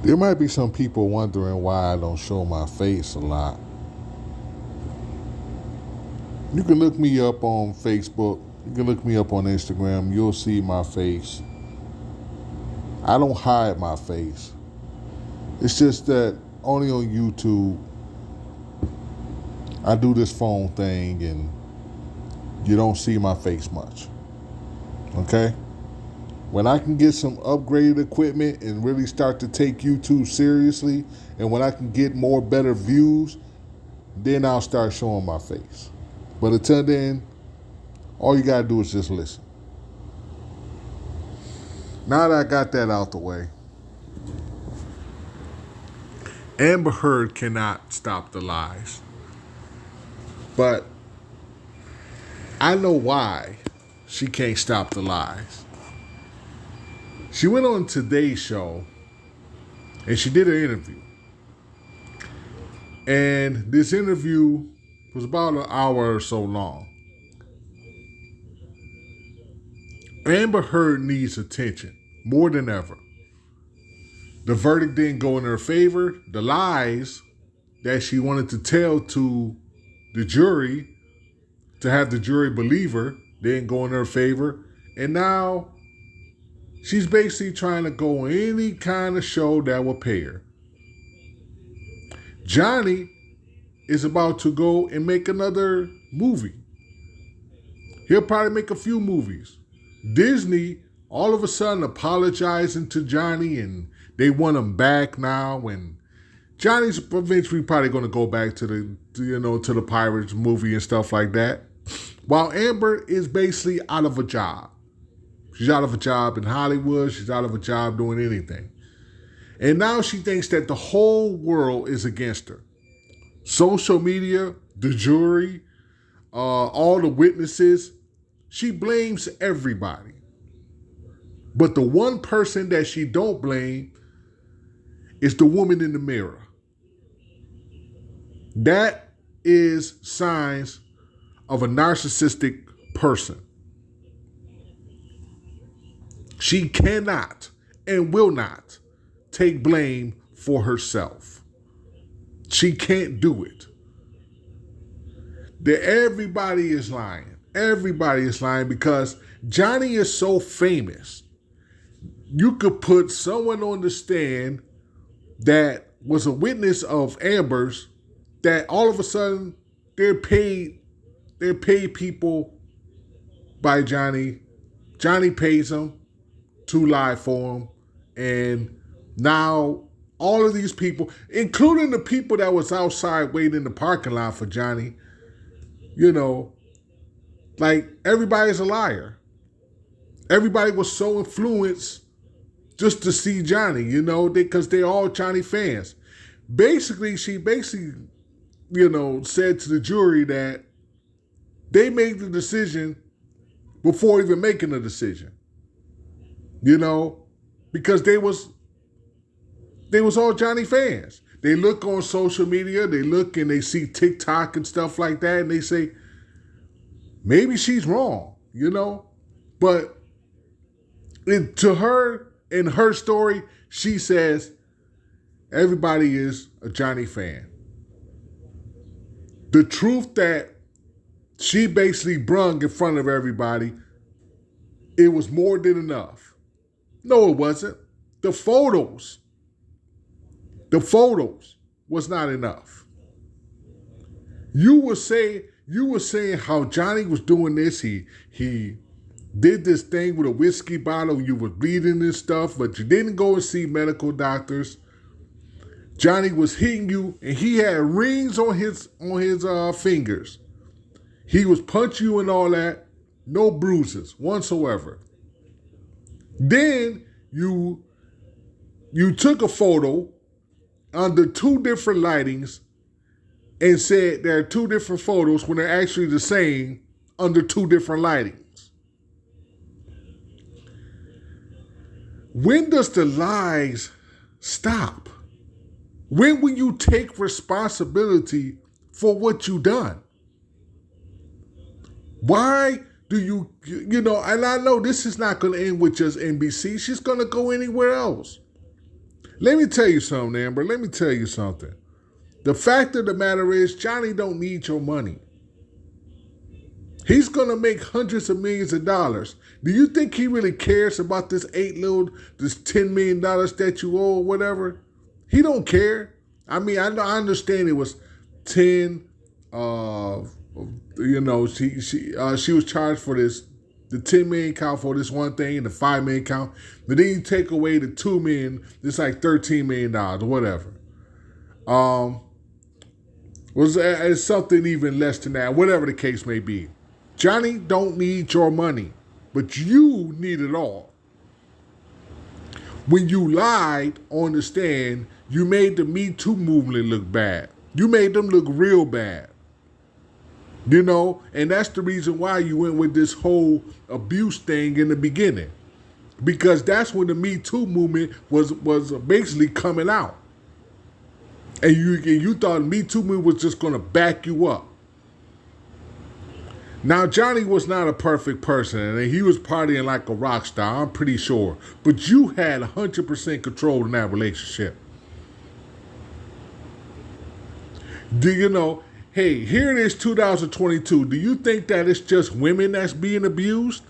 There might be some people wondering why I don't show my face a lot. You can look me up on Facebook. You can look me up on Instagram. You'll see my face. I don't hide my face. It's just that only on YouTube I do this phone thing and you don't see my face much. Okay? When I can get some upgraded equipment and really start to take YouTube seriously, and when I can get more better views, then I'll start showing my face. But until then, all you gotta do is just listen. Now that I got that out the way, Amber Heard cannot stop the lies. But I know why she can't stop the lies. She went on Today's Show and she did an interview. And this interview was about an hour or so long. Amber Heard needs attention more than ever. The verdict didn't go in her favor. The lies that she wanted to tell to the jury, to have the jury believe her, didn't go in her favor. And now she's basically trying to go on any kind of show that will pay her. Johnny is about to go and make another movie. He'll probably make a few movies. Disney all of a sudden apologizing to Johnny and they want him back now, and Johnny's eventually probably going to go back to the Pirates movie and stuff like that. While Amber is basically out of a job. She's out of a job in Hollywood. She's out of a job doing anything. And now she thinks that the whole world is against her. Social media, the jury, all the witnesses. She blames everybody. But the one person that she don't blame is the woman in the mirror. That is signs of a narcissistic person. She cannot and will not take blame for herself. She can't do it. Everybody is lying. Everybody is lying because Johnny is so famous. You could put someone on the stand that was a witness of Amber's, that all of a sudden they're paid people by Johnny. Johnny pays them to lie for him. And now all of these people, including the people that was outside waiting in the parking lot for Johnny, like everybody's a liar. Everybody was so influenced just to see Johnny, because they're all Johnny fans. She basically, said to the jury that they made the decision before even making a decision. Because they was all Johnny fans. They look on social media, they look and they see TikTok and stuff like that, and they say, maybe she's wrong, But to her, in her story, she says everybody is a Johnny fan. The truth that she basically brung in front of everybody, it was more than enough. No, it wasn't. The photos was not enough. You were saying how Johnny was doing this. He did this thing with a whiskey bottle. You were bleeding and stuff, but you didn't go and see medical doctors. Johnny was hitting you, and he had rings on his fingers. He was punching you and all that. No bruises whatsoever. Then you took a photo under two different lightings and said there are two different photos when they're actually the same under two different lightings. When does the lies stop? When will you take responsibility for what you done? Why do you, and I know this is not going to end with just NBC. She's going to go anywhere else. Let me tell you something, Amber. Let me tell you something. The fact of the matter is, Johnny don't need your money. He's gonna make hundreds of millions of dollars. Do you think he really cares about this this $10 million that you owe or whatever? He don't care. I mean, I understand it was 10. She was charged for this, the 10 million count for this one thing, and the 5 million count. But then you take away the 2 million, it's like $13 million or whatever. It's something even less than that, whatever the case may be. Johnny don't need your money, but you need it all. When you lied on the stand, you made the Me Too movement look bad. You made them look real bad. You know, and that's the reason why you went with this whole abuse thing in the beginning. Because that's when the Me Too movement was basically coming out. And you thought the Me Too movement was just going to back you up. Now, Johnny was not a perfect person, and he was partying like a rock star, I'm pretty sure. But you had 100% control in that relationship. Do you know, hey, here it is 2022. Do you think that it's just women that's being abused?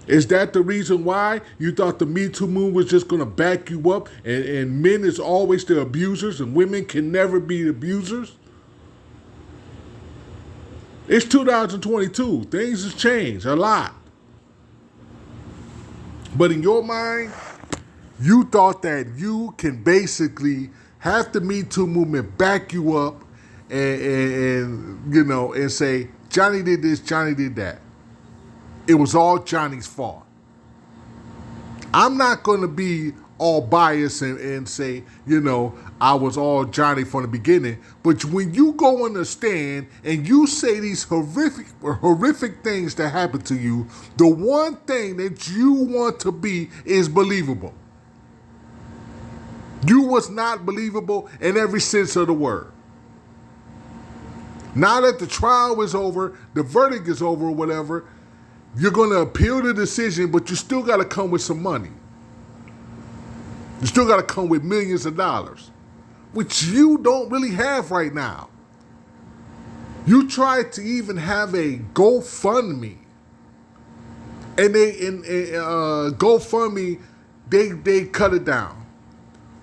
Is that the reason why you thought the Me Too movement was just going to back you up and men is always the abusers and women can never be abusers? It's 2022. Things have changed a lot. But in your mind, you thought that you can basically have the Me Too movement back you up and say, Johnny did this, Johnny did that. It was all Johnny's fault. I'm not going to be all biased and say, I was all Johnny from the beginning. But when you go on the stand and you say these horrific things that happen to you, the one thing that you want to be is believable. You was not believable in every sense of the word. Now that the trial is over, the verdict is over or whatever, you're going to appeal the decision, but you still got to come with some money. You still got to come with millions of dollars, which you don't really have right now. You tried to even have a GoFundMe, and GoFundMe, they cut it down.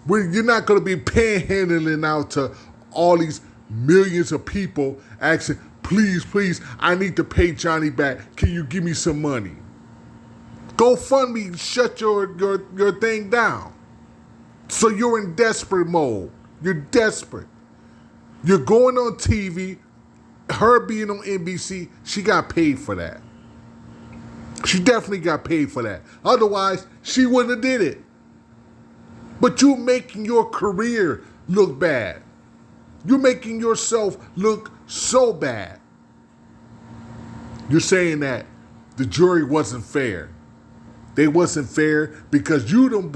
You're not going to be panhandling out to all these millions of people asking, please, I need to pay Johnny back. Can you give me some money? GoFundMe shut your thing down. So you're in desperate mode. You're desperate. You're going on TV. Her being on NBC, she got paid for that. She definitely got paid for that. Otherwise, she wouldn't have did it. But you're making your career look bad. You're making yourself look so bad. You're saying that the jury wasn't fair. They wasn't fair because you don't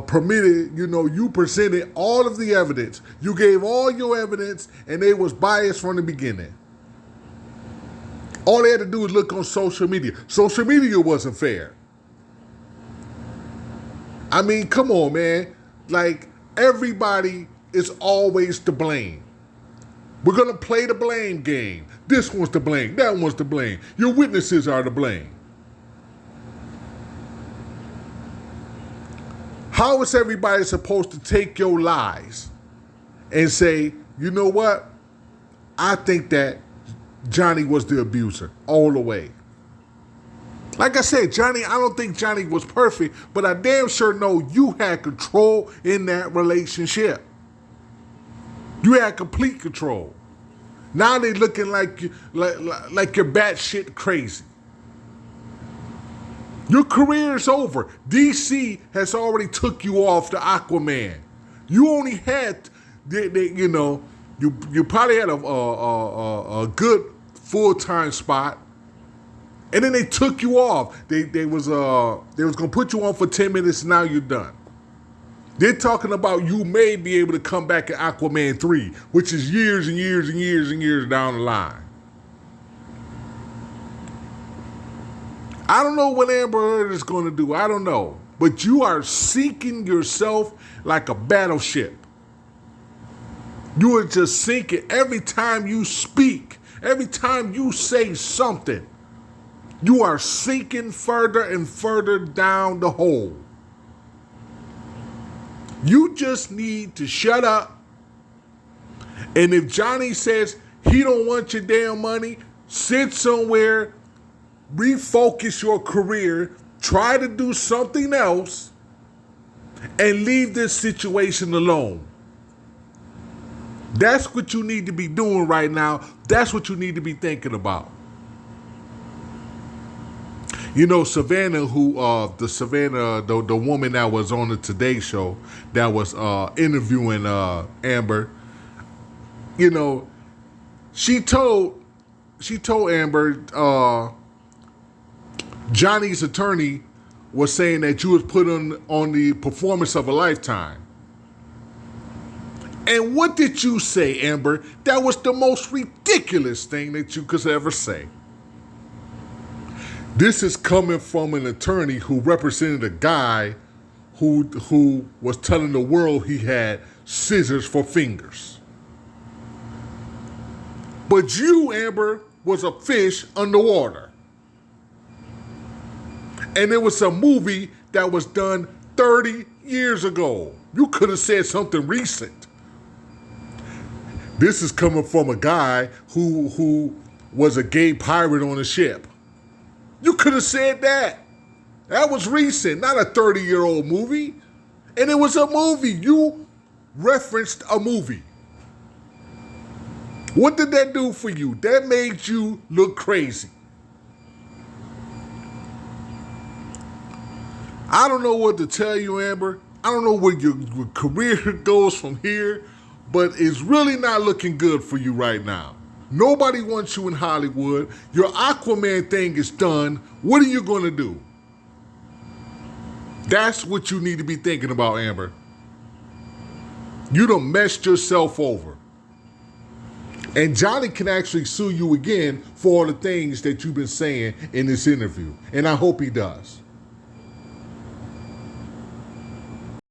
permitted, you presented all of the evidence. You gave all your evidence and they was biased from the beginning. All they had to do was look on social media. Social media wasn't fair. I mean, come on, man. Like, everybody is always to blame. We're going to play the blame game. This one's to blame. That one's to blame. Your witnesses are to blame. How is everybody supposed to take your lies and say, you know what? I think that Johnny was the abuser all the way. Like I said, Johnny, I don't think Johnny was perfect, but I damn sure know you had control in that relationship. You had complete control. Now they looking like you're batshit crazy. Your career is over. DC has already took you off the Aquaman. You only had, you probably had a good full-time spot, and then they took you off. They was gonna put you on for 10 minutes. Now you're done. They're talking about you may be able to come back in Aquaman 3, which is years and years and years and years down the line. I don't know what Amber Heard is going to do. I don't know. But you are sinking yourself like a battleship. You are just sinking every time you speak, every time you say something. You are sinking further and further down the hole. You just need to shut up. And if Johnny says he don't want your damn money, sit somewhere, refocus your career, try to do something else, and leave this situation alone. That's what you need to be doing right now. That's what you need to be thinking about. You know, Savannah, the woman that was on the Today Show that was interviewing Amber, you know, she told Amber, Johnny's attorney was saying that you was put on the performance of a lifetime. And what did you say, Amber? That was the most ridiculous thing that you could ever say. This is coming from an attorney who represented a guy who was telling the world he had scissors for fingers. But you, Amber, was a fish underwater. And it was a movie that was done 30 years ago. You could have said something recent. This is coming from a guy who was a gay pirate on a ship. You could have said that. That was recent, not a 30-year-old movie. And it was a movie. You referenced a movie. What did that do for you? That made you look crazy. I don't know what to tell you, Amber. I don't know where your career goes from here, but it's really not looking good for you right now. Nobody wants you in Hollywood. Your Aquaman thing is done. What are you going to do? That's what you need to be thinking about, Amber. You done messed yourself over. And Johnny can actually sue you again for all the things that you've been saying in this interview. And I hope he does.